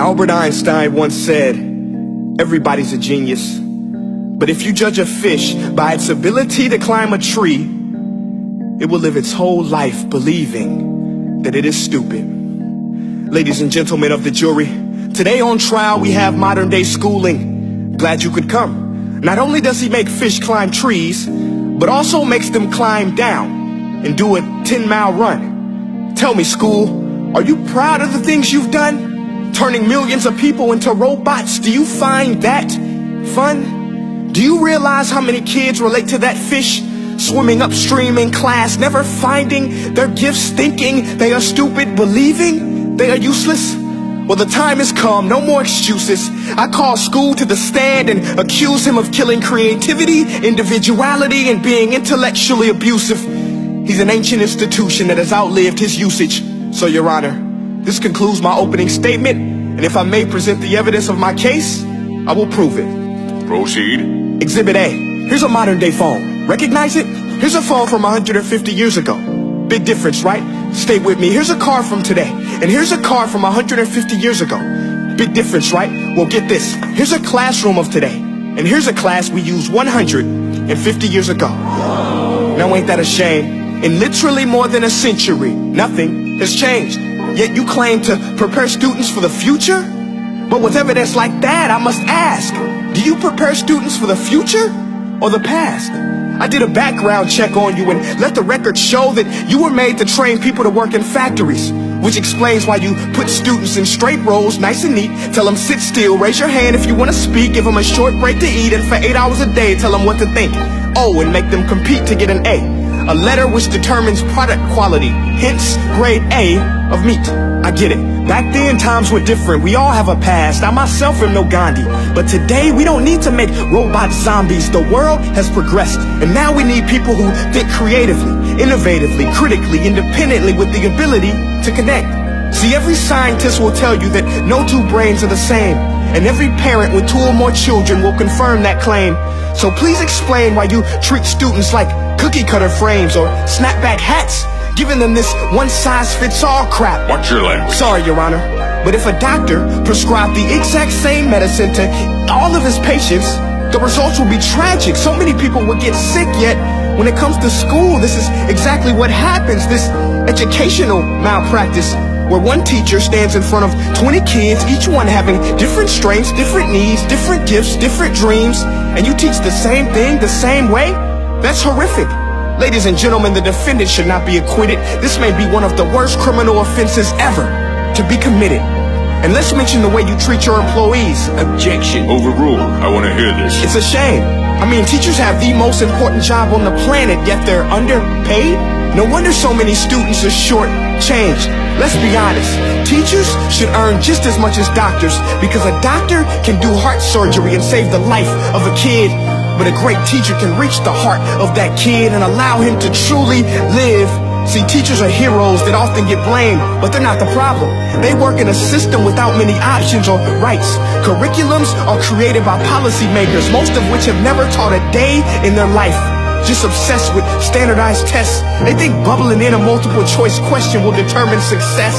Albert Einstein once said, everybody's a genius. But if you judge a fish by its ability to climb a tree, it will live its whole life believing that it is stupid. Ladies and gentlemen of the jury, today on trial we have modern day schooling. Glad you could come. Not only does he make fish climb trees, but also makes them climb down and do a 10-mile run. Tell me, school, are you proud of the things you've done? Turning millions of people into robots, do you find that fun? Do you realize how many kids relate to that fish? Swimming upstream in class, never finding their gifts, thinking they are stupid, believing they are useless? Well, the time has come, no more excuses. I call school to the stand and accuse him of killing creativity, individuality, and being intellectually abusive. He's an ancient institution that has outlived his usage. So, Your Honor, this concludes my opening statement, and if I may present the evidence of my case, I will prove it. Proceed. Exhibit A. Here's a modern day phone. Recognize it? Here's a phone from 150 years ago. Big difference, right? Stay with me. Here's a car from today, and here's a car from 150 years ago. Big difference, right? Well, get this. Here's a classroom of today, and here's a class we used 150 years ago. Now ain't that a shame? In literally more than a century, nothing has changed. Yet you claim to prepare students for the future? But with evidence like that, I must ask, do you prepare students for the future or the past? I did a background check on you and let the record show that you were made to train people to work in factories, which explains why you put students in straight rows, nice and neat, tell them sit still, raise your hand if you want to speak, give them a short break to eat, and for 8 hours a day tell them what to think. Oh, and make them compete to get an A letter which determines product quality, hence grade A of meat. I get it. Back then, times were different. We all have a past. I myself am no Gandhi. But today, we don't need to make robot zombies. The world has progressed. And now we need people who think creatively, innovatively, critically, independently, with the ability to connect. See, every scientist will tell you that no two brains are the same. And every parent with 2 or more children will confirm that claim. So please explain why you treat students like cookie cutter frames or snapback hats, giving them this one-size-fits-all crap. Watch your language. Sorry, Your Honor, but if a doctor prescribed the exact same medicine to all of his patients, the results will be tragic. So many people will get sick, yet when it comes to school, this is exactly what happens, this educational malpractice, where one teacher stands in front of 20 kids, each one having different strengths, different needs, different gifts, different dreams, and you teach the same thing the same way? That's horrific. Ladies and gentlemen, the defendant should not be acquitted. This may be one of the worst criminal offenses ever to be committed. And let's mention the way you treat your employees. Objection. Overruled. I want to hear this. It's a shame. I mean, teachers have the most important job on the planet, yet they're underpaid? No wonder so many students are short-changed. Let's be honest. Teachers should earn just as much as doctors, because a doctor can do heart surgery and save the life of a kid. But a great teacher can reach the heart of that kid and allow him to truly live. See, teachers are heroes that often get blamed, but they're not the problem. They work in a system without many options or rights. Curriculums are created by policymakers, most of which have never taught a day in their life. Just obsessed with standardized tests. They think bubbling in a multiple choice question will determine success.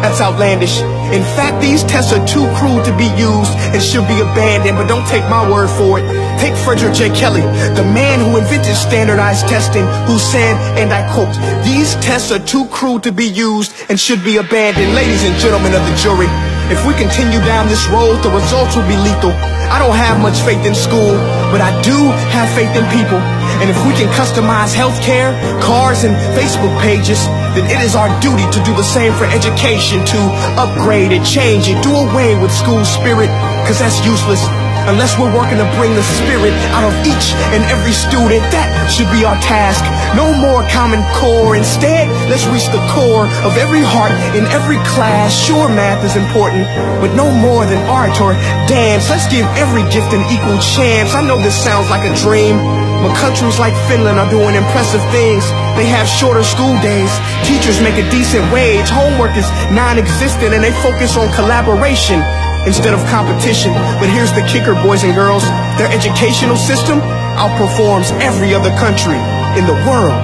That's outlandish. In fact, these tests are too crude to be used and should be abandoned, but don't take my word for it. Take Frederick J. Kelly, the man who invented standardized testing, who said, and I quote, "These tests are too crude to be used and should be abandoned." Ladies and gentlemen of the jury, if we continue down this road, the results will be lethal. I don't have much faith in school, but I do have faith in people. And if we can customize healthcare, cars, and Facebook pages, then it is our duty to do the same for education, to upgrade it, change it, do away with school spirit, because that's useless. Unless we're working to bring the spirit out of each and every student, that should be our task. No more Common Core. Instead, let's reach the core of every heart in every class. Sure, math is important, but no more than art or dance. Let's give every gift an equal chance. I know this sounds like a dream, but countries like Finland are doing impressive things. They have shorter school days. Teachers make a decent wage. Homework is non-existent, and they focus on collaboration instead of competition. But here's the kicker, boys and girls. Their educational system outperforms every other country in the world.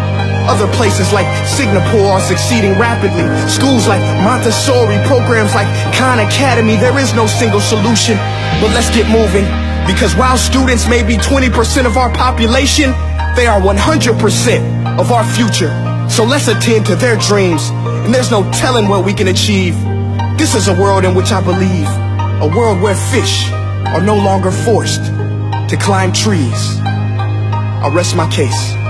Other places like Singapore are succeeding rapidly. Schools like Montessori, programs like Khan Academy. There is no single solution, but let's get moving. Because while students may be 20% of our population, they are 100% of our future. So let's attend to their dreams, and there's no telling what we can achieve. This is a world in which I believe, a world where fish are no longer forced to climb trees. I'll rest my case.